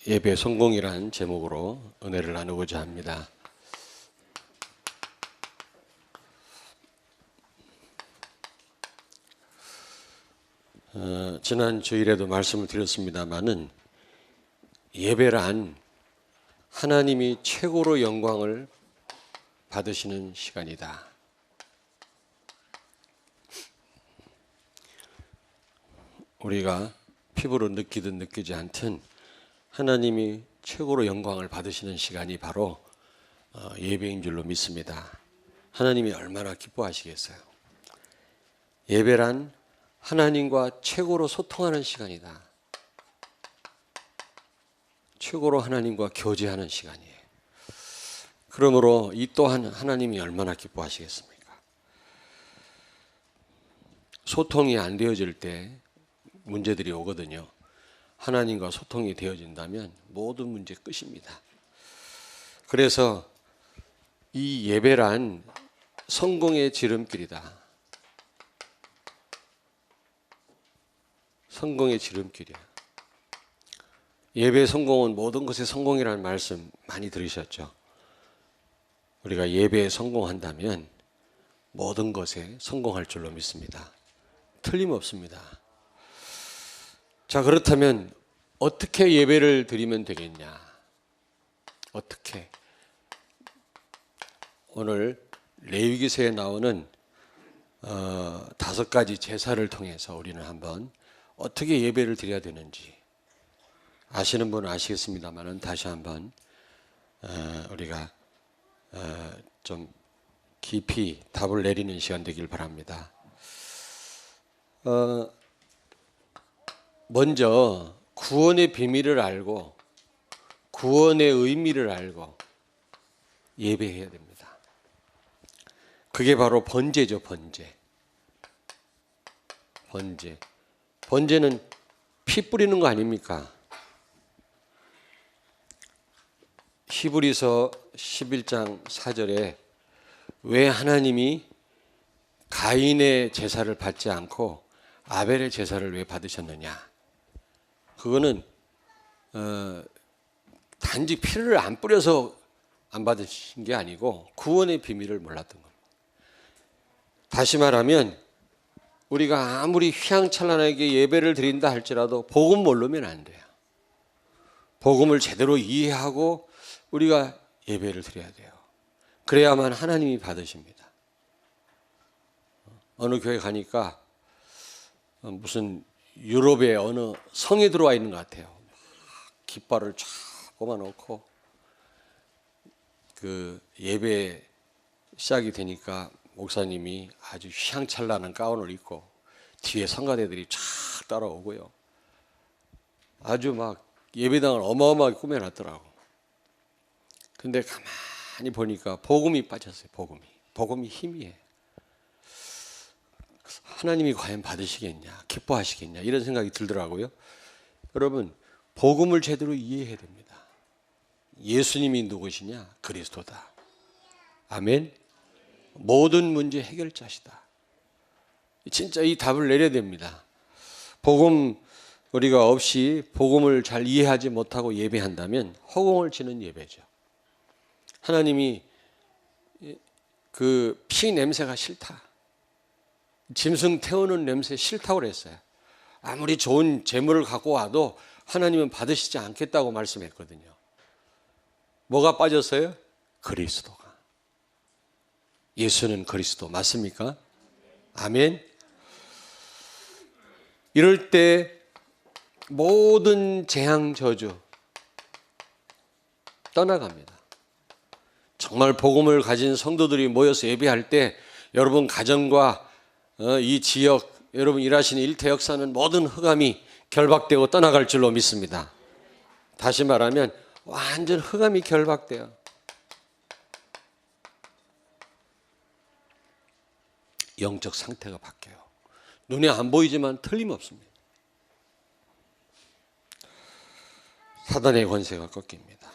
예배 성공이라는 제목으로 은혜를 나누고자 합니다. 지난 주일에도 말씀을 드렸습니다마는 예배란 하나님이 최고로 영광을 받으시는 시간이다. 우리가 피부로 느끼든 느끼지 않든 하나님이 최고로 영광을 받으시는 시간이 바로 예배인 줄로 믿습니다. 하나님이 얼마나 기뻐하시겠어요. 예배란 하나님과 최고로 소통하는 시간이다. 최고로 하나님과 교제하는 시간이에요. 그러므로 이 또한 하나님이 얼마나 기뻐하시겠습니까? 소통이 안 되어질 때 문제들이 오거든요. 하나님과 소통이 되어진다면 모든 문제 끝입니다. 그래서 이 예배란 성공의 지름길이다. 성공의 지름길이야. 예배 성공은 모든 것의 성공이라는 말씀 많이 들으셨죠? 우리가 예배에 성공한다면 모든 것에 성공할 줄로 믿습니다. 틀림없습니다. 자, 그렇다면 어떻게 예배를 드리면 되겠냐? 어떻게? 오늘 레위기서에 나오는 5가지 제사를 통해서 우리는 한번 어떻게 예배를 드려야 되는지 아시는 분은 아시겠습니다만은 다시 한번 우리가 좀 깊이 답을 내리는 시간 되길 바랍니다. 먼저 구원의 비밀을 알고 구원의 의미를 알고 예배해야 됩니다. 그게 바로 번제죠, 번제. 번제. 번제는 피 뿌리는 거 아닙니까? 히브리서 11장 4절에 왜 하나님이 가인의 제사를 받지 않고 아벨의 제사를 왜 받으셨느냐? 그거는 단지 피를 안 뿌려서 안 받으신 게 아니고 구원의 비밀을 몰랐던 겁니다. 다시 말하면 우리가 아무리 휘황찬란하게 예배를 드린다 할지라도 복음 모르면 안 돼요. 복음을 제대로 이해하고 우리가 예배를 드려야 돼요. 그래야만 하나님이 받으십니다. 어느 교회 가니까 무슨 유럽의 어느 성에 들어와 있는 것 같아요. 깃발을 쫙 꼽아놓고 그 예배 시작이 되니까 목사님이 아주 휘황찬란한 가운을 입고 뒤에 성가대들이 쫙 따라오고요. 아주 막 예배당을 어마어마하게 꾸며놨더라고. 근데 가만히 보니까 복음이 빠졌어요. 복음이 힘이에요. 하나님이 과연 받으시겠냐, 기뻐하시겠냐 이런 생각이 들더라고요. 여러분, 복음을 제대로 이해해야 됩니다. 예수님이 누구시냐? 그리스도다. 아멘. 모든 문제 해결자시다. 진짜 이 답을 내려야 됩니다. 복음 우리가 없이 복음을 잘 이해하지 못하고 예배한다면 허공을 치는 예배죠. 하나님이 그 피 냄새가 싫다. 짐승 태우는 냄새 싫다고 그랬어요. 아무리 좋은 재물을 갖고 와도 하나님은 받으시지 않겠다고 말씀했거든요. 뭐가 빠졌어요? 그리스도가. 예수는 그리스도 맞습니까? 아멘. 이럴 때 모든 재앙 저주 떠나갑니다. 정말 복음을 가진 성도들이 모여서 예배할 때 여러분 가정과 이 지역, 여러분 일하시는 일터 역사는 모든 흑암이 결박되고 떠나갈 줄로 믿습니다. 다시 말하면 완전 흑암이 결박돼요. 영적 상태가 바뀌어요. 눈에 안 보이지만 틀림없습니다. 사단의 권세가 꺾입니다.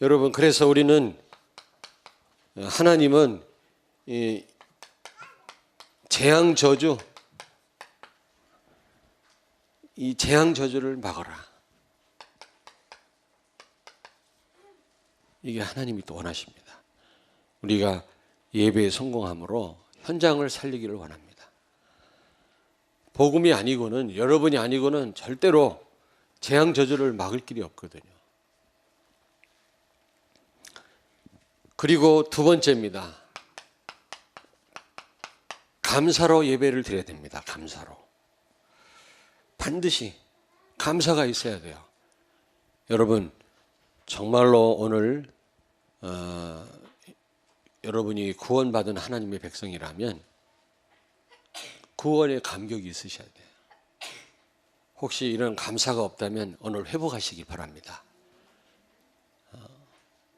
여러분, 그래서 우리는 하나님은 이 재앙 저주 이 재앙 저주를 막아라. 이게 하나님이 또 원하십니다. 우리가 예배에 성공함으로 현장을 살리기를 원합니다. 복음이 아니고는, 여러분이 아니고는 절대로 재앙 저주를 막을 길이 없거든요. 그리고 두 번째입니다. 감사로 예배를 드려야 됩니다. 감사로. 반드시 감사가 있어야 돼요. 여러분, 정말로 오늘 여러분이 구원받은 하나님의 백성이라면 구원에 감격이 있으셔야 돼요. 혹시 이런 감사가 없다면 오늘 회복하시기 바랍니다.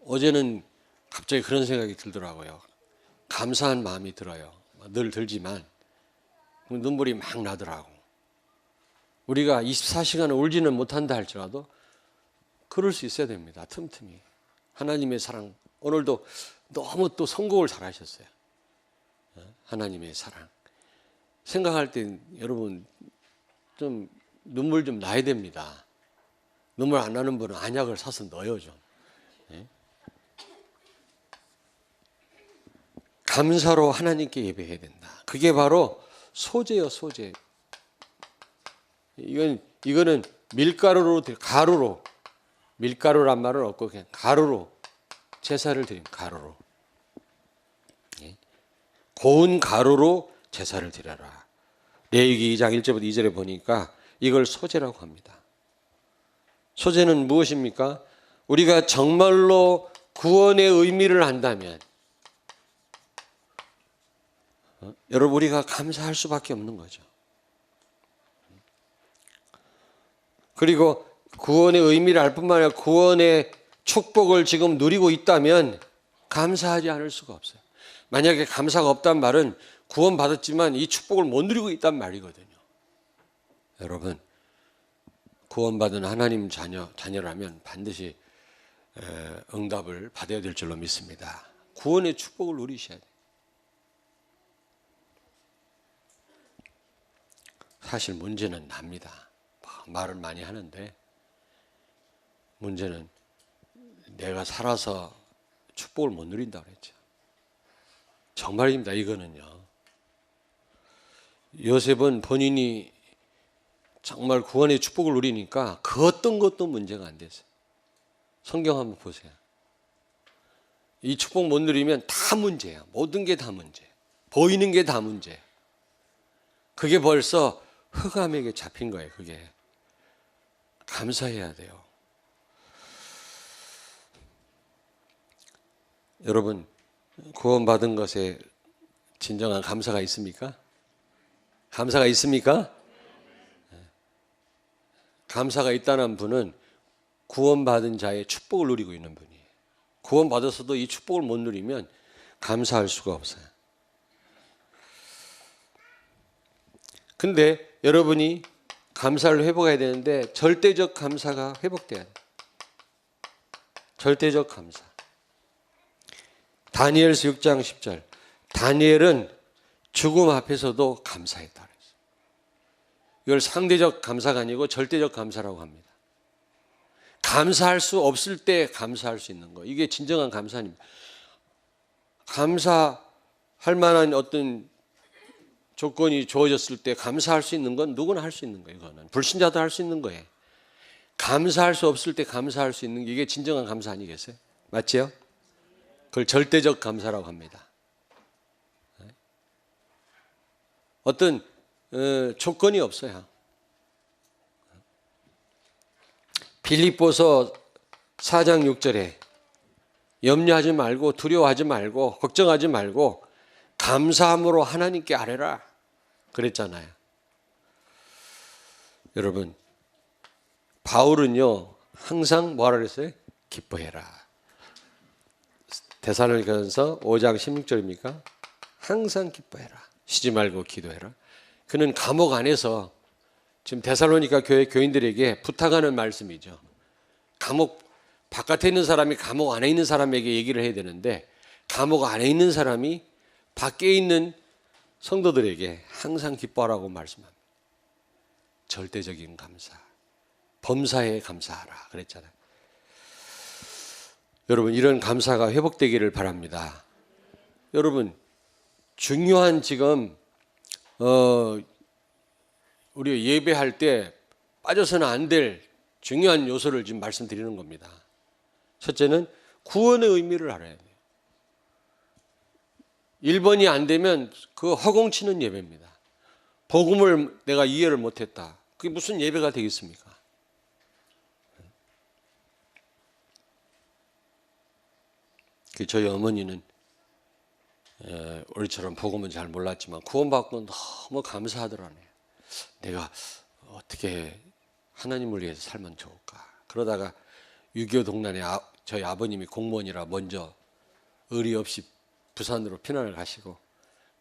어제는 갑자기 그런 생각이 들더라고요. 감사한 마음이 들어요. 늘 들지만 눈물이 막 나더라고. 우리가 24시간을 울지는 못한다 할지라도 그럴 수 있어야 됩니다. 틈틈이. 하나님의 사랑. 오늘도 너무 또 선곡을 잘하셨어요. 하나님의 사랑. 생각할 때 여러분 좀 눈물 좀 나야 됩니다. 눈물 안 나는 분은 안약을 사서 넣어요 좀. 감사로 하나님께 예배해야 된다. 그게 바로 소재요, 소재. 이거는 밀가루로, 가루로, 밀가루란 말은 없고 그냥 가루로 제사를 드립니다. 가루로. 고운 가루로 제사를 드려라. 레위기 2장 1절부터 2절에 보니까 이걸 소재라고 합니다. 소재는 무엇입니까? 우리가 정말로 구원의 의미를 안다면 여러분 우리가 감사할 수밖에 없는 거죠. 그리고 구원의 의미를 알 뿐만 아니라 구원의 축복을 지금 누리고 있다면 감사하지 않을 수가 없어요. 만약에 감사가 없단 말은 구원 받았지만 이 축복을 못 누리고 있단 말이거든요. 여러분 구원받은 하나님 자녀라면 반드시 응답을 받아야 될 줄로 믿습니다. 구원의 축복을 누리셔야 돼요. 사실 문제는 납니다. 말을 많이 하는데 문제는 내가 살아서 축복을 못 누린다고 그랬죠. 정말입니다. 이거는요. 요셉은 본인이 정말 구원의 축복을 누리니까 그 어떤 것도 문제가 안 됐어요. 성경 한번 보세요. 이 축복 못 누리면 다 문제야. 모든 게 다 문제. 보이는 게 다 문제. 그게 벌써 흑암에게 잡힌 거예요. 그게. 감사해야 돼요. 여러분 구원받은 것에 진정한 감사가 있습니까? 감사가 있습니까? 감사가 있다는 분은 구원받은 자의 축복을 누리고 있는 분이에요. 구원받았어도 이 축복을 못 누리면 감사할 수가 없어요. 근데 여러분이 감사를 회복해야 되는데 절대적 감사가 회복돼야 돼요. 절대적 감사. 다니엘서 6장 10절. 다니엘은 죽음 앞에서도 감사했다 그랬어요. 이걸 상대적 감사가 아니고 절대적 감사라고 합니다. 감사할 수 없을 때 감사할 수 있는 거. 이게 진정한 감사 아닙니다. 감사할 만한 어떤 조건이 주어졌을 때 감사할 수 있는 건 누구나 할 수 있는 거예요. 이거는 불신자도 할 수 있는 거예요. 감사할 수 없을 때 감사할 수 있는 게 이게 진정한 감사 아니겠어요? 맞지요? 그걸 절대적 감사라고 합니다. 어떤 조건이 없어요. 빌립보서 4장 6절에 염려하지 말고 두려워하지 말고 걱정하지 말고 감사함으로 하나님께 아뢰라 그랬잖아요. 여러분 바울은요 항상 뭐라 그랬어요? 기뻐해라. 데살로니가전서 5장 16절입니까? 항상 기뻐해라. 쉬지 말고 기도해라. 그는 감옥 안에서 지금 데살로니가 교회 교인들에게 부탁하는 말씀이죠. 감옥 바깥에 있는 사람이 감옥 안에 있는 사람에게 얘기를 해야 되는데 감옥 안에 있는 사람이 밖에 있는 성도들에게 항상 기뻐하라고 말씀합니다. 절대적인 감사, 범사에 감사하라 그랬잖아요. 여러분, 이런 감사가 회복되기를 바랍니다. 여러분, 중요한 지금 우리 예배할 때 빠져서는 안 될 중요한 요소를 지금 말씀드리는 겁니다. 첫째는 구원의 의미를 알아야 돼요. 1번이 안 되면 그거 허공치는 예배입니다. 복음을 내가 이해를 못했다. 그게 무슨 예배가 되겠습니까? 저희 어머니는 우리처럼 복음은 잘 몰랐지만 구원받고 너무 감사하더라네요. 내가 어떻게 하나님을 위해서 살면 좋을까. 그러다가 6.25 동란에 저희 아버님이 공무원이라 먼저 의리 없이 부산으로 피난을 가시고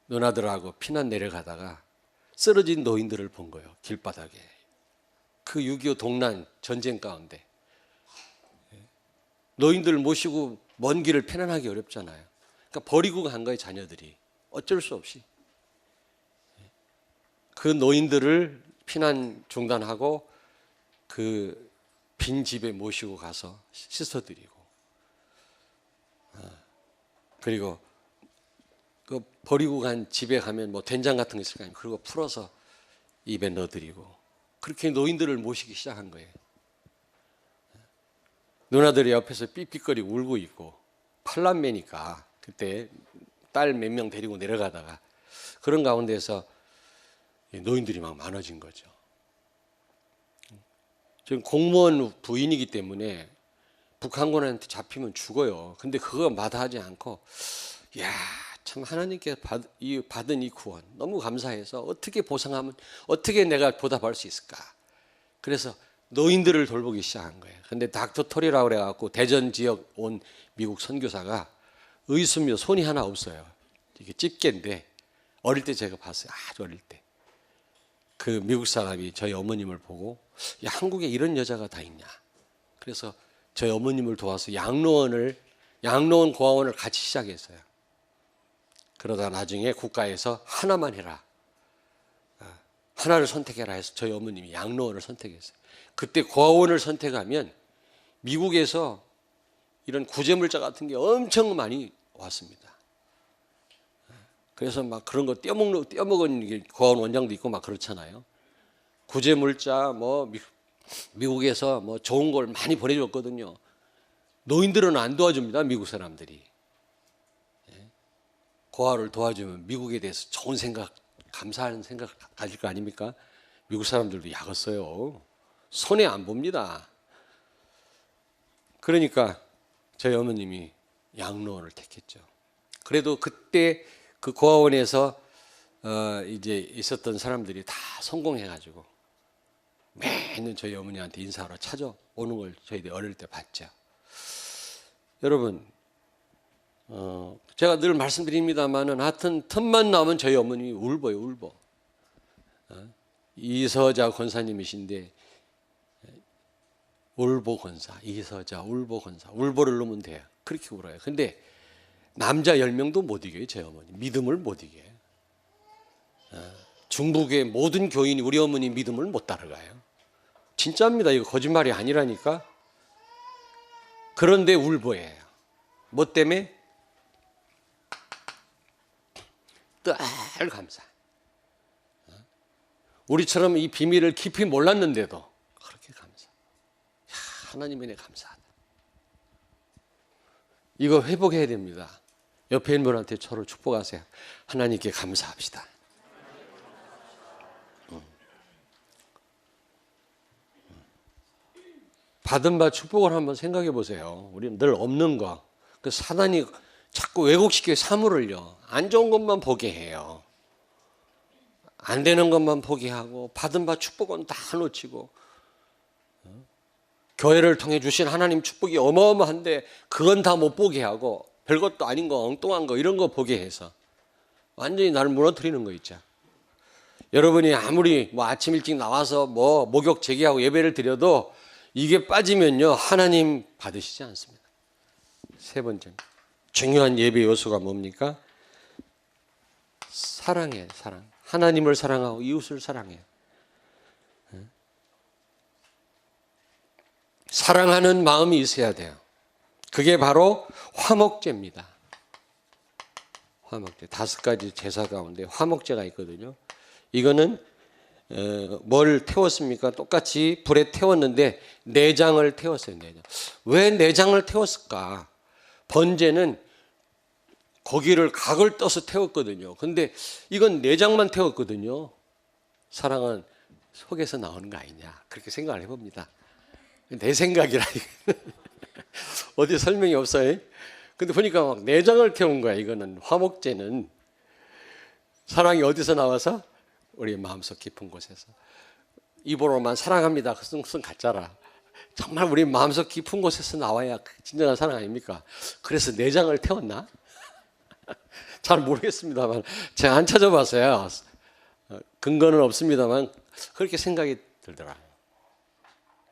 누나들하고 피난 내려가다가 쓰러진 노인들을 본 거예요. 길바닥에. 그 6.25 동란 전쟁 가운데 노인들을 모시고 먼 길을 피난하기 어렵잖아요. 그러니까 버리고 간 거예요, 자녀들이. 어쩔 수 없이. 그 노인들을 피난 중단하고 그 빈 집에 모시고 가서 씻어드리고, 그리고 그 버리고 간 집에 가면 뭐 된장 같은 거 있을 거 아니에요. 그리고 풀어서 입에 넣어드리고, 그렇게 노인들을 모시기 시작한 거예요. 누나들이 옆에서 삑삑거리고 울고 있고, 팔남매니까 그때 딸 몇 명 데리고 내려가다가 그런 가운데서 노인들이 막 많아진 거죠. 지금 공무원 부인이기 때문에 북한군한테 잡히면 죽어요. 근데 그거 마다하지 않고, 야, 참 하나님께 받은 이 구원 너무 감사해서 어떻게 보상하면, 어떻게 내가 보답할 수 있을까. 그래서 노인들을 돌보기 시작한 거예요. 근데 닥터 톨이라고 그래갖고 대전 지역 온 미국 선교사가 의수며 손이 하나 없어요. 이게 집게인데 어릴 때 제가 봤어요. 아주 어릴 때. 그 미국 사람이 저희 어머님을 보고, 야, 한국에 이런 여자가 다 있냐. 그래서 저희 어머님을 도와서 양로원 고아원을 같이 시작했어요. 그러다 나중에 국가에서 하나만 해라, 하나를 선택해라 해서 저희 어머님이 양로원을 선택했어요. 그때 고아원을 선택하면 미국에서 이런 구제물자 같은 게 엄청 많이 왔습니다. 그래서 막 그런 거 떼어먹은 고아원 원장도 있고 막 그렇잖아요. 구제물자 뭐 미국에서 뭐 좋은 걸 많이 보내줬거든요. 노인들은 안 도와줍니다, 미국 사람들이. 고아를 도와주면 미국에 대해서 좋은 생각, 감사하는 생각 가질 거 아닙니까? 미국 사람들도 약을 써요. 손해 안 봅니다. 그러니까 저희 어머님이 양로원을 택했죠. 그래도 그때 그 고아원에서 이제 있었던 사람들이 다 성공해가지고 매년 저희 어머니한테 인사하러 찾아오는 걸 저희들이 어릴 때 봤죠. 여러분, 제가 늘 말씀드립니다만은 하여튼 틈만 나오면 저희 어머님이 울어요, 울어. 이서자 권사님이신데 울보 권사, 이서자 울보 권사, 울보를 넣으면 돼요. 그렇게 울어요. 근데 남자 10명도 못 이겨요, 제 어머니. 믿음을 못 이겨요. 중국의 모든 교인이 우리 어머니 믿음을 못 따라가요. 진짜입니다. 이거 거짓말이 아니라니까. 그런데 울보예요. 뭐 때문에? 늘 감사. 우리처럼 이 비밀을 깊이 몰랐는데도 그렇게 감사. 하나님의 은혜 감사하다. 이거 회복해야 됩니다. 옆에 있는 분한테 저를 축복하세요. 하나님께 감사합시다. 받은 바 축복을 한번 생각해 보세요. 우리는 늘 없는 거. 그 사단이 자꾸 왜곡시켜 사물을요. 안 좋은 것만 보게 해요. 안 되는 것만 보게 하고 받은 바 축복은 다 놓치고, 교회를 통해 주신 하나님 축복이 어마어마한데 그건 다 못 보게 하고 별것도 아닌 거, 엉뚱한 거 이런 거 보게 해서 완전히 나를 무너뜨리는 거 있죠. 여러분이 아무리 뭐 아침 일찍 나와서 뭐 목욕 제기하고 예배를 드려도 이게 빠지면요 하나님 받으시지 않습니다. 세 번째 중요한 예배 요소가 뭡니까? 사랑이에요. 사랑. 하나님을 사랑하고 이웃을 사랑해요. 사랑하는 마음이 있어야 돼요. 그게 바로 화목제입니다. 화목제. 5가지 제사 가운데 화목제가 있거든요. 이거는 뭘 태웠습니까? 똑같이 불에 태웠는데 내장을 태웠어요. 내장. 왜 내장을 태웠을까? 번제는 고기를 각을 떠서 태웠거든요. 근데 이건 내장만 태웠거든요. 사랑은 속에서 나오는 거 아니냐, 그렇게 생각을 해봅니다. 내 생각이라 어디 설명이 없어요. 근데 보니까 막 내장을 태운 거야. 이거는 화목제는 사랑이 어디서 나와서? 우리 마음속 깊은 곳에서. 입으로만 사랑합니다 쓴 가짜라. 정말 우리 마음속 깊은 곳에서 나와야 진정한 사랑 아닙니까? 그래서 내장을 태웠나? 잘 모르겠습니다만 제가 안 찾아봤어요. 근거는 없습니다만 그렇게 생각이 들더라고요.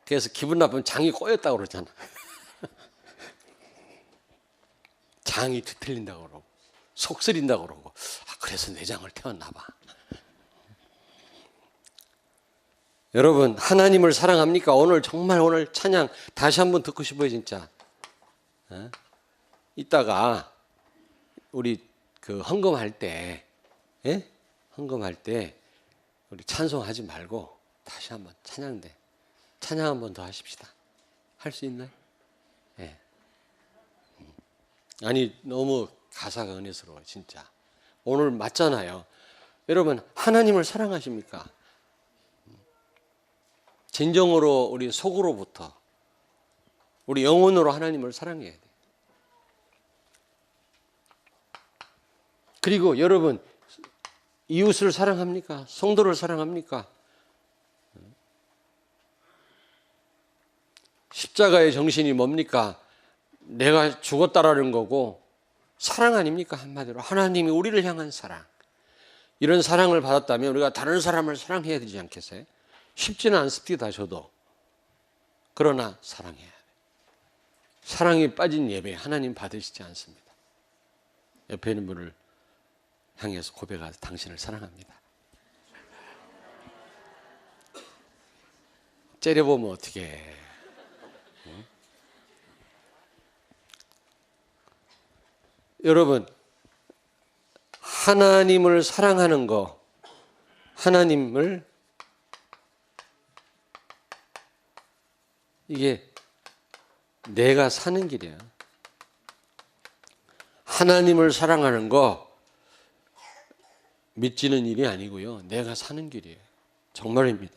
그래서 기분 나쁘면 장이 꼬였다고 그러잖아. 장이 뒤틀린다고 그러고 속 쓰린다고 그러고, 그래서 내장을 태웠나 봐. 여러분, 하나님을 사랑합니까? 오늘 정말 오늘 찬양 다시 한번 듣고 싶어요, 진짜. 이따가 우리 그 헌금할 때, 헌금할 때 우리 찬송하지 말고 다시 한번 찬양 한번 더 하십시다. 할 수 있나요? 예. 아니, 너무 가사가 은혜스러워요, 진짜. 오늘 맞잖아요. 여러분, 하나님을 사랑하십니까? 진정으로 우리 속으로부터, 우리 영혼으로 하나님을 사랑해야 돼요. 그리고 여러분, 이웃을 사랑합니까? 성도를 사랑합니까? 십자가의 정신이 뭡니까? 내가 죽었다라는 거고, 사랑 아닙니까? 한마디로 하나님이 우리를 향한 사랑. 이런 사랑을 받았다면 우리가 다른 사람을 사랑해야 되지 않겠어요? 쉽지는 않습니다, 저도. 그러나 사랑해야 돼요. 사랑이 빠진 예배 하나님 받으시지 않습니다. 옆에 있는 분을 향해서 고백하서 당신을 사랑합니다. 째려보면 어떻게 해. 여러분, 하나님을 사랑하는 거, 하나님을, 이게 내가 사는 길이야. 하나님을 사랑하는 거 믿지는 일이 아니고요, 내가 사는 길이에요. 정말입니다.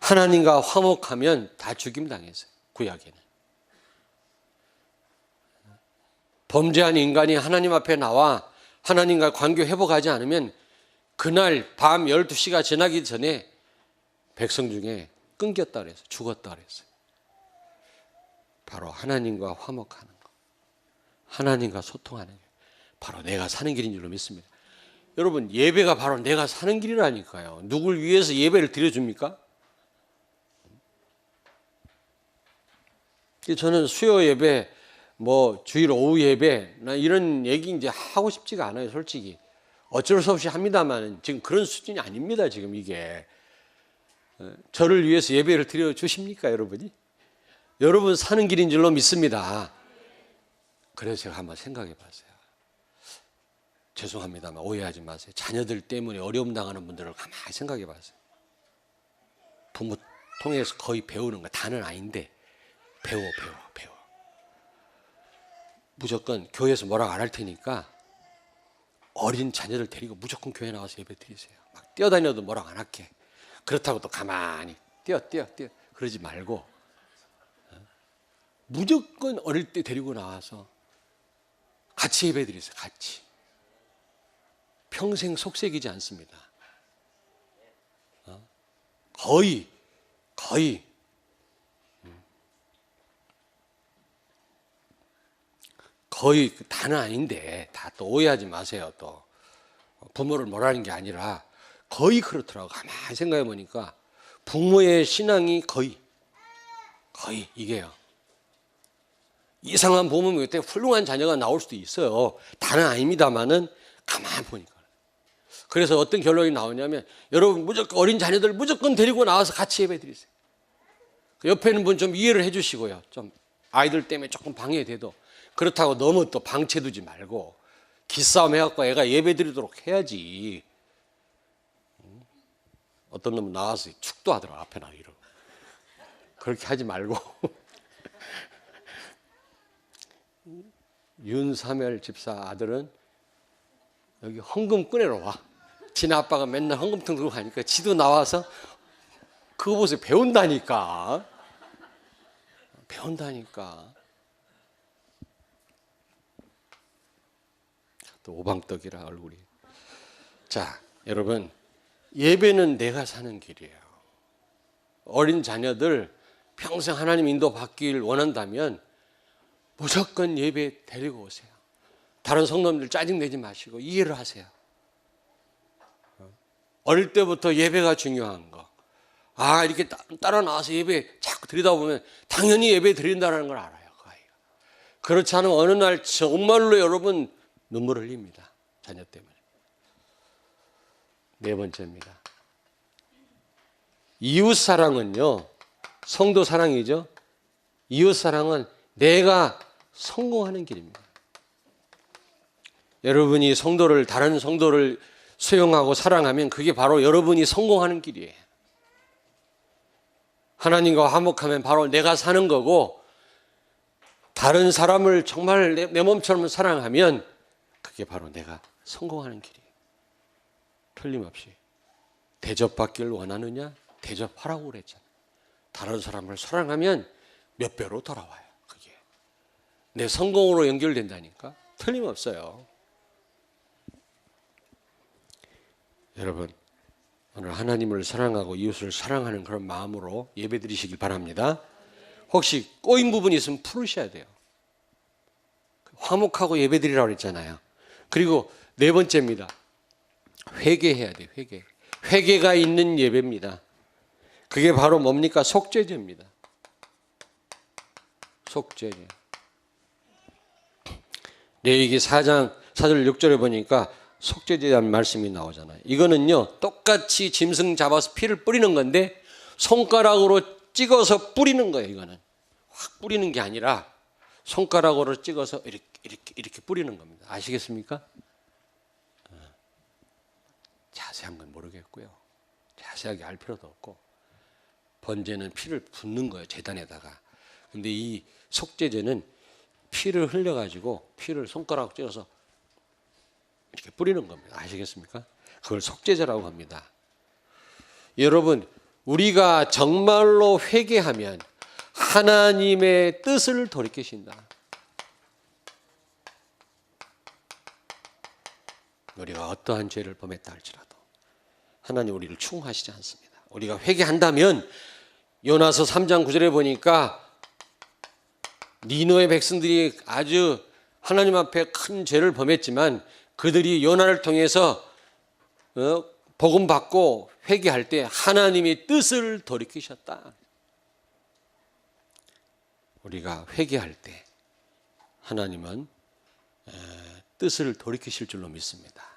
하나님과 화목하면 다 죽임 당했어요, 구약에는. 범죄한 인간이 하나님 앞에 나와 하나님과 관계 회복하지 않으면 그날 밤 12시가 지나기 전에 백성 중에 끊겼다 그랬어요. 죽었다 그랬어요. 바로 하나님과 화목하는 것, 하나님과 소통하는 게 바로 내가 사는 길인 줄로 믿습니다. 여러분, 예배가 바로 내가 사는 길이라니까요. 누굴 위해서 예배를 드려줍니까? 저는 수요 예배, 뭐 주일 오후 예배, 나 이런 얘기 이제 하고 싶지가 않아요, 솔직히. 어쩔 수 없이 합니다만 지금 그런 수준이 아닙니다. 지금 이게 저를 위해서 예배를 드려 주십니까, 여러분이? 여러분 사는 길인 줄로 믿습니다. 그래서 제가 한번 생각해 봤어요. 죄송합니다만 오해하지 마세요. 자녀들 때문에 어려움 당하는 분들을 가만히 생각해 봤어요. 부모 통해서 거의 배우는 거 다는 아닌데 배워. 무조건 교회에서 뭐라고 안 할 테니까 어린 자녀들 데리고 무조건 교회 나와서 예배 드리세요. 막 뛰어다녀도 뭐라고 안 할게. 그렇다고 또 가만히 뛰어 그러지 말고 무조건 어릴 때 데리고 나와서 같이 예배 드리세요. 같이. 평생 속색이지 않습니다. 거의 다는 아닌데 다 또 오해하지 마세요. 또 부모를 뭐라는 게 아니라 거의 그렇더라고. 가만히 생각해 보니까 부모의 신앙이 거의 이게요. 이상한 부모면 그때 훌륭한 자녀가 나올 수도 있어요. 다는 아닙니다만은 가만히 보니까. 그래서 어떤 결론이 나오냐면 여러분 무조건 어린 자녀들 무조건 데리고 나와서 같이 예배 드리세요. 옆에 있는 분 좀 이해를 해 주시고요. 좀 아이들 때문에 조금 방해돼도 그렇다고 너무 또 방치해두지 말고 기싸움 해갖고 애가 예배 드리도록 해야지. 어떤 놈은 나와서 축도 하더라. 앞에 나 이러고. 그렇게 하지 말고. 윤사멸 집사 아들은 여기 헌금 꺼내러 와. 지네 아빠가 맨날 헌금통 들고 가니까 지도 나와서 그거 보세요. 배운다니까. 배운다니까. 또 오방떡이라 얼굴이. 자, 여러분, 예배는 내가 사는 길이에요. 어린 자녀들 평생 하나님 인도 받길 원한다면 무조건 예배 데리고 오세요. 다른 성도님들 짜증내지 마시고 이해를 하세요. 어릴 때부터 예배가 중요한 거. 아, 이렇게 따라 나와서 예배 자꾸 드리다 보면 당연히 예배 드린다는 걸 알아요. 그 아이가. 그렇지 않으면 어느 날 정말로 여러분 눈물 흘립니다. 자녀 때문에. 네 번째입니다. 이웃 사랑은요, 성도 사랑이죠. 이웃 사랑은 내가 성공하는 길입니다. 여러분이 성도를, 다른 성도를 수용하고 사랑하면 그게 바로 여러분이 성공하는 길이에요. 하나님과 화목하면 바로 내가 사는 거고, 다른 사람을 정말 내 몸처럼 사랑하면 그게 바로 내가 성공하는 길이에요. 틀림없이. 대접받기를 원하느냐? 대접하라고 그랬잖아요. 다른 사람을 사랑하면 몇 배로 돌아와요. 그게 내 성공으로 연결된다니까. 틀림없어요. 여러분, 오늘 하나님을 사랑하고 이웃을 사랑하는 그런 마음으로 예배드리시길 바랍니다. 혹시 꼬인 부분이 있으면 풀으셔야 돼요. 화목하고 예배드리라고 그랬잖아요. 그리고 네 번째입니다. 회개해야 돼요. 회개. 회개가 있는 예배입니다. 그게 바로 뭡니까? 속죄제입니다. 속죄제. 레위기 4장 4절 6절에 보니까 속죄제에 대한 말씀이 나오잖아요. 이거는요, 똑같이 짐승 잡아서 피를 뿌리는 건데 손가락으로 찍어서 뿌리는 거예요. 이거는 확 뿌리는 게 아니라 손가락으로 찍어서 이렇게 뿌리는 겁니다. 아시겠습니까? 자세한 건 모르겠고요. 자세하게 알 필요도 없고, 번제는 피를 붓는 거예요. 제단에다가. 근데 이 속죄제는 피를 흘려가지고 피를 손가락으로 찍어서 이렇게 뿌리는 겁니다. 아시겠습니까? 그걸 속죄제라고 합니다. 여러분, 우리가 정말로 회개하면 하나님의 뜻을 돌이키신다. 우리가 어떠한 죄를 범했다 할지라도 하나님 우리를 추궁하시지 않습니다. 우리가 회개한다면 요나서 3장 9절에 보니까 니느웨 백성들이 아주 하나님 앞에 큰 죄를 범했지만 그들이 요나를 통해서 복음 받고 회개할 때 하나님이 뜻을 돌이키셨다. 우리가 회개할 때 하나님은 뜻을 돌이키실 줄로 믿습니다.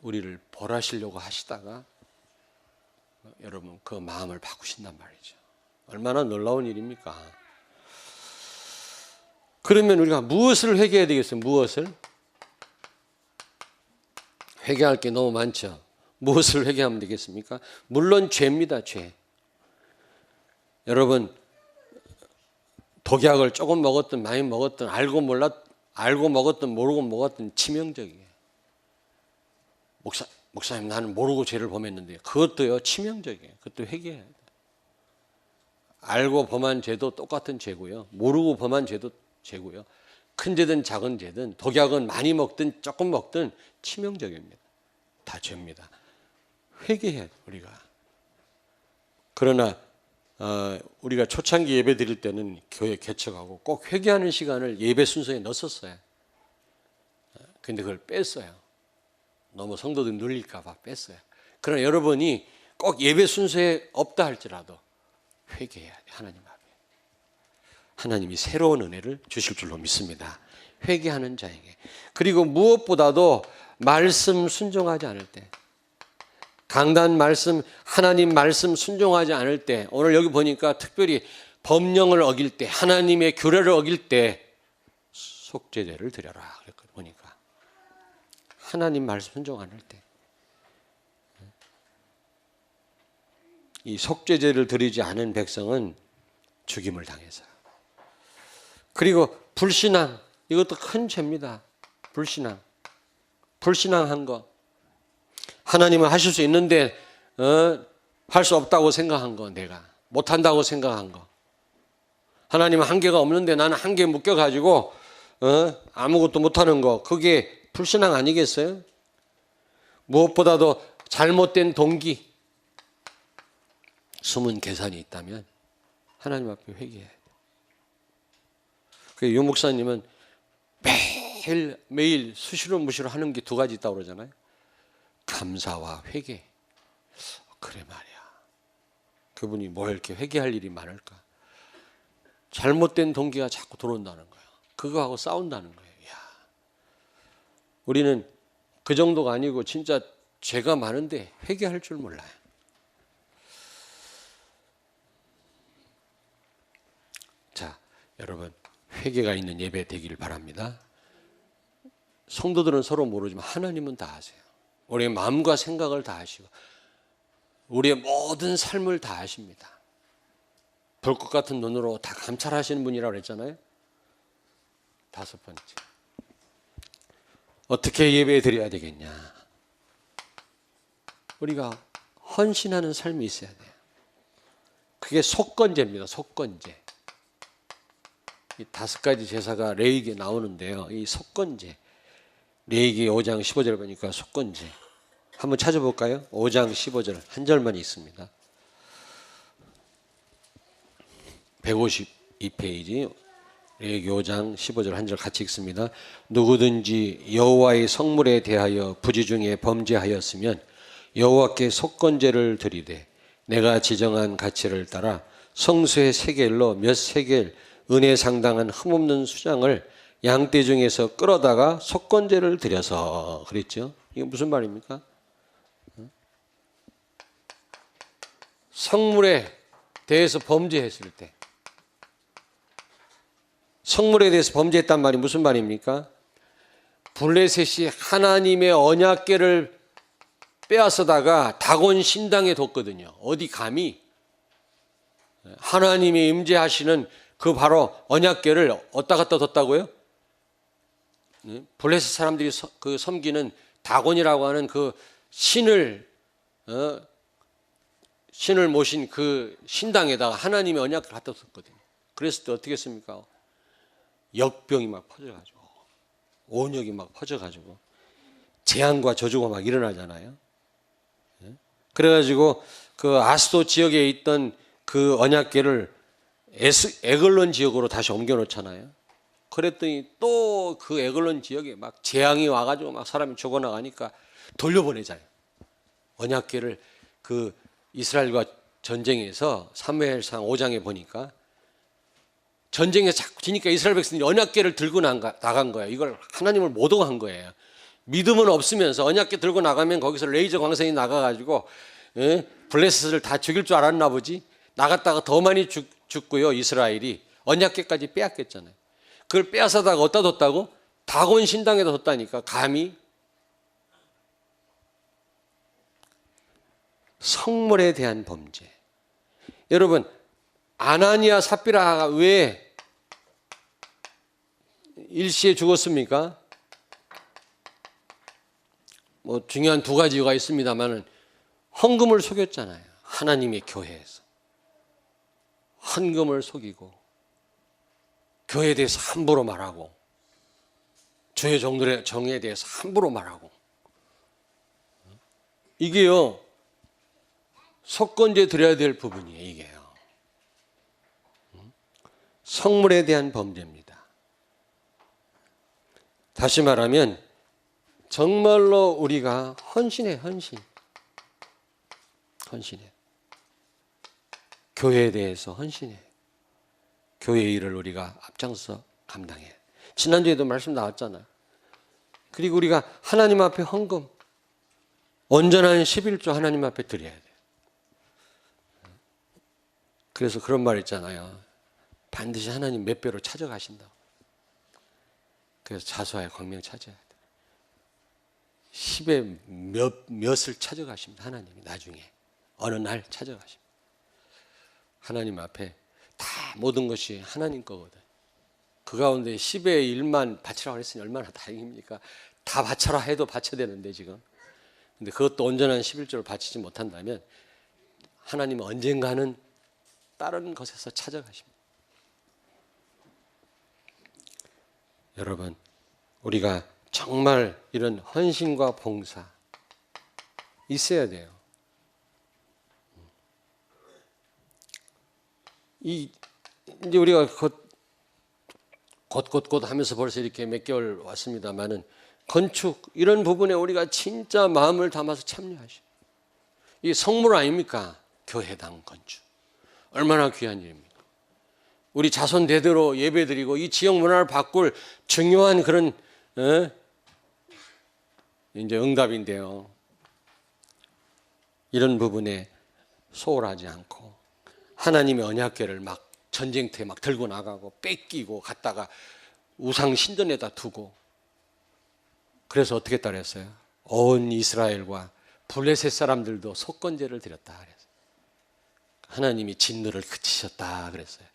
우리를 벌하시려고 하시다가 여러분 그 마음을 바꾸신단 말이죠. 얼마나 놀라운 일입니까? 그러면 우리가 무엇을 회개해야 되겠어요? 무엇을? 회개할 게 너무 많죠. 무엇을 회개하면 되겠습니까? 물론 죄입니다. 죄. 여러분, 독약을 조금 먹었든 많이 먹었든 알고 먹었든 모르고 먹었든 치명적이에요. 목사님 나는 모르고 죄를 범했는데 그것도요 치명적이에요. 그것도 회개해야 돼요. 알고 범한 죄도 똑같은 죄고요. 모르고 범한 죄도 죄고요. 큰 죄든 작은 죄든 독약은 많이 먹든 조금 먹든 치명적입니다. 다 죄입니다. 회개해야 돼요. 우리가. 그러나 우리가 초창기 예배 드릴 때는 교회 개척하고 꼭 회개하는 시간을 예배 순서에 넣었어요. 근데 그걸 뺐어요. 너무 성도들 눌릴까 봐 뺐어요. 그러나 여러분이 꼭 예배 순서에 없다 할지라도 회개해야 돼요. 하나님 앞에. 하나님이 새로운 은혜를 주실 줄로 믿습니다. 회개하는 자에게. 그리고 무엇보다도 말씀 순종하지 않을 때 강단 말씀, 하나님 말씀 순종하지 않을 때, 오늘 여기 보니까 특별히 법령을 어길 때, 하나님의 규례를 어길 때 속죄제를 드려라 그랬거든요. 보니까 하나님 말씀 순종 안 할 때 이 속죄제를 드리지 않은 백성은 죽임을 당해서요. 그리고 불신앙, 이것도 큰 죄입니다. 불신앙한 거. 하나님은 하실 수 있는데 할 수 없다고 생각한 거, 내가 못한다고 생각한 거. 하나님은 한계가 없는데 나는 한계에 묶여가지고 아무것도 못하는 거, 그게 불신앙 아니겠어요? 무엇보다도 잘못된 동기, 숨은 계산이 있다면 하나님 앞에 회개해야 돼요. 유 목사님은 매일 수시로 무시로 하는 게 두 가지 있다고 그러잖아요. 감사와 회개. 그래 말이야. 그분이 뭐 이렇게 회개할 일이 많을까? 잘못된 동기가 자꾸 들어온다는 거야. 그거하고 싸운다는 거예요. 야, 우리는 그 정도가 아니고 진짜 죄가 많은데 회개할 줄 몰라요. 자, 여러분, 회개가 있는 예배 되기를 바랍니다. 성도들은 서로 모르지만 하나님은 다 아세요. 우리의 마음과 생각을 다 아시고 우리의 모든 삶을 다 아십니다. 불꽃 같은 눈으로 다 감찰하시는 분이라고 그랬잖아요. 다섯 번째, 어떻게 예배 드려야 되겠냐? 우리가 헌신하는 삶이 있어야 돼요. 그게 속건제입니다. 속건제. 이 다섯 가지 제사가 레위기에 나오는데요. 이 속건제, 레위기 5장 15절 보니까 속건제 한번 찾아볼까요? 5장 15절 한 절만 있습니다. 152페이지 레위기 5장 15절 한 절 같이 읽습니다. 누구든지 여호와의 성물에 대하여 부지 중에 범죄하였으면 여호와께 속건제를 드리되 내가 지정한 가치를 따라 성수의 세겔로 몇 세겔 은혜 상당한 흠없는 수장을 양떼 중에서 끌어다가 속건제를 드려서, 그랬죠. 이게 무슨 말입니까? 성물에 대해서 범죄했을 때, 성물에 대해서 범죄했단 말이 무슨 말입니까? 블레셋이 하나님의 언약궤를 빼앗아다가 다곤 신당에 뒀거든요. 어디 감히 하나님이 임재하시는 그 바로 언약궤를 어디다 갖다 뒀다고요? 블레셋 사람들이 그 섬기는 다곤이라고 하는 그 신을 모신 그 신당에다가 하나님의 언약궤를 갖다 뒀거든요. 그랬을 때 어떻게 했습니까? 역병이 막 퍼져가지고, 온역이 막 퍼져가지고 재앙과 저주가 막 일어나잖아요. 그래가지고 그 아스도 지역에 있던 그 언약궤를 에글론 지역으로 다시 옮겨 놓잖아요. 그랬더니 또 그 에글론 지역에 막 재앙이 와가지고 막 사람이 죽어나가니까 돌려보내잖아요. 언약궤를 그 이스라엘과 전쟁에서 사무엘상 5장에 보니까 전쟁에 자꾸 지니까 이스라엘 백성들이 언약궤를 들고 나간 거예요. 이걸 하나님을 모독한 거예요. 믿음은 없으면서 언약궤 들고 나가면 거기서 레이저 광선이 나가가지고 블레셋을 다 죽일 줄 알았나 보지. 나갔다가 더 많이 죽고요. 이스라엘이 언약궤까지 빼앗겼잖아요. 그걸 빼앗아다가 어디다 뒀다고? 다곤 신당에다 뒀다니까. 감히. 성물에 대한 범죄. 여러분, 아나니아 삽비라가 왜 일시에 죽었습니까? 뭐 중요한 두 가지 이유가 있습니다만은 헌금을 속였잖아요. 하나님의 교회에서 헌금을 속이고 교회에 대해서 함부로 말하고 주의 종들의 정에 대해서 함부로 말하고, 이게요 속건제 드려야 될 부분이에요. 이게요 성물에 대한 범죄입니다. 다시 말하면 정말로 우리가 헌신해. 교회에 대해서 헌신해. 교회의 일을 우리가 앞장서 감당해. 지난주에도 말씀 나왔잖아요. 그리고 우리가 하나님 앞에 헌금, 온전한 11조 하나님 앞에 드려야 돼요. 그래서 그런 말 있잖아요. 반드시 하나님 몇 배로 찾아가신다고. 그래서 자수하여 광명 찾아야 돼요. 10의 몇을 찾아가십니다. 하나님이 나중에 어느 날 찾아가십니다. 하나님 앞에 다 모든 것이 하나님 거거든. 그 가운데 10의 1만 바치라고 했으니 얼마나 다행입니까? 다 바쳐라 해도 바쳐야 되는데 지금. 근데 그것도 온전한 11조를 바치지 못한다면 하나님은 언젠가는 다른 것에서 찾아가십니다. 여러분, 우리가 정말 이런 헌신과 봉사 있어야 돼요. 이제 우리가 곧 하면서 벌써 이렇게 몇 개월 왔습니다만은 건축 이런 부분에 우리가 진짜 마음을 담아서 참여하시오. 이 성물 아닙니까? 교회당 건축 얼마나 귀한 일입니까? 우리 자손 대대로 예배드리고 이 지역 문화를 바꿀 중요한 그런 이제 응답인데요. 이런 부분에 소홀하지 않고 하나님의 언약궤를 막 전쟁터에 막 들고 나가고 뺏기고 갔다가 우상 신전에다 두고 그래서 어떻게 했다 그랬어요? 온 이스라엘과 블레셋 사람들도 속건제를 드렸다 그랬어요. 하나님이 진노를 그치셨다 그랬어요.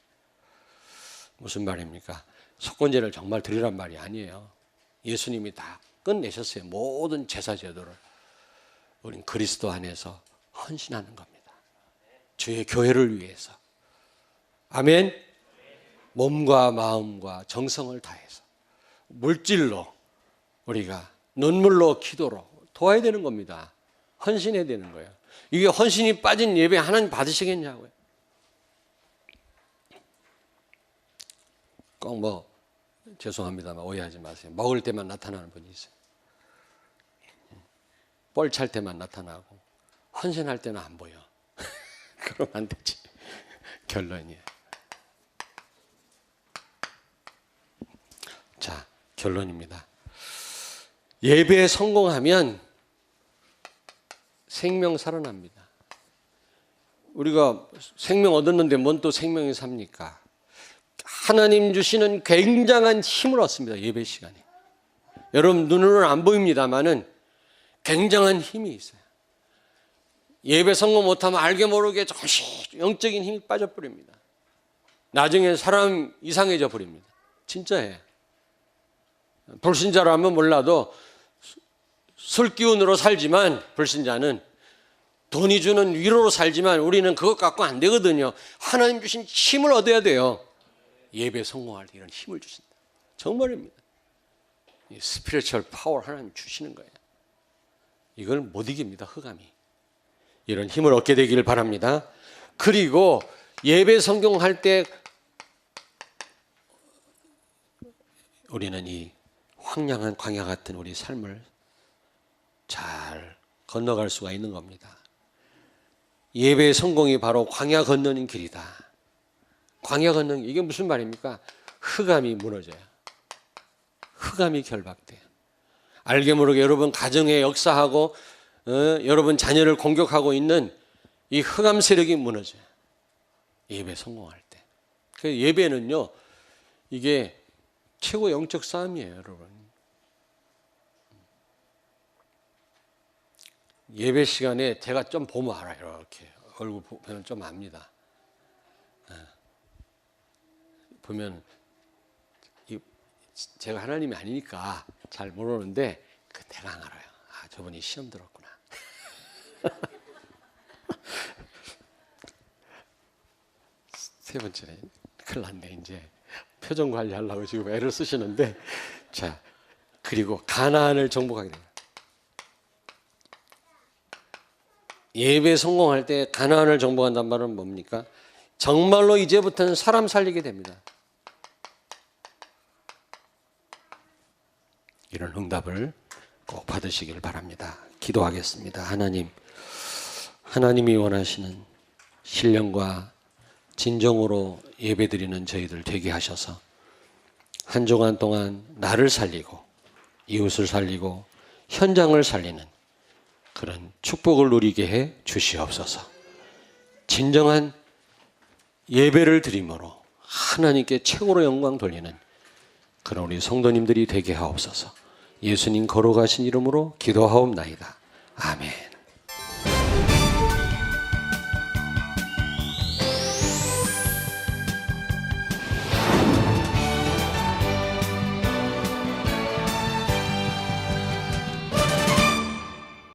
무슨 말입니까? 속건제를 정말 드리란 말이 아니에요. 예수님이 다 끝내셨어요. 모든 제사 제도를. 우린 그리스도 안에서 헌신하는 겁니다. 주의 교회를 위해서. 아멘. 몸과 마음과 정성을 다해서 물질로 우리가 눈물로 기도로 도와야 되는 겁니다. 헌신해야 되는 거예요. 이게 헌신이 빠진 예배 하나님 받으시겠냐고요. 꼭 죄송합니다만 오해하지 마세요. 먹을 때만 나타나는 분이 있어요. 뻘 찰 때만 나타나고 헌신할 때는 안 보여. 그러면 안 되지. 결론이에요. 자, 결론입니다. 예배에 성공하면 생명 살아납니다. 우리가 생명 얻었는데 뭔 또 생명이 삽니까? 하나님 주시는 굉장한 힘을 얻습니다. 예배 시간에. 여러분 눈으로는 안 보입니다만은 굉장한 힘이 있어요. 예배 성공 못하면 알게 모르게 조금씩 영적인 힘이 빠져버립니다. 나중에 사람 이상해져 버립니다. 진짜예요. 불신자라면 몰라도 술 기운으로 살지만 불신자는 돈이 주는 위로로 살지만 우리는 그것 갖고 안 되거든요. 하나님 주신 힘을 얻어야 돼요. 예배 성공할 때 이런 힘을 주신다. 정말입니다. 스피리추얼 파워 하나님 주시는 거예요. 이걸 못 이깁니다. 흑암이. 이런 힘을 얻게 되기를 바랍니다. 그리고 예배 성공할 때 우리는 이 황량한 광야 같은 우리 삶을 잘 건너갈 수가 있는 겁니다. 예배의 성공이 바로 광야 건너는 길이다. 광야 건너는 이게 무슨 말입니까? 흑암이 무너져요. 흑암이 결박돼요. 알게 모르게 여러분 가정에 역사하고 여러분 자녀를 공격하고 있는 이 흑암 세력이 무너져요. 예배 성공할 때. 그 예배는요, 이게 최고 영적 싸움이에요, 여러분. 예배 시간에 제가 좀 보면 알아요. 이렇게 얼굴 보면 좀 압니다. 보면 제가 하나님이 아니니까 잘 모르는데 대강 알아요. 아, 저분이 시험 들었구나. 세 번째, 큰일 났네. 이제 표정 관리하려고 지금 애를 쓰시는데, 자, 그리고 가나안을 정복하게 돼요. 예배 성공할 때 가나안을 정복한단 말은 뭡니까? 정말로 이제부터는 사람 살리게 됩니다. 이런 응답을 꼭 받으시길 바랍니다. 기도하겠습니다. 하나님이 원하시는 신령과 진정으로 예배드리는 저희들 되게 하셔서 한 주간 동안 나를 살리고 이웃을 살리고 현장을 살리는 그 그런 축복을 누리게 해 주시옵소서. 진정한 예배를 드림으로 하나님께 최고로 영광 돌리는 그런 우리 성도님들이 되게 하옵소서. 예수님 걸어가신 이름으로 기도하옵나이다. 아멘.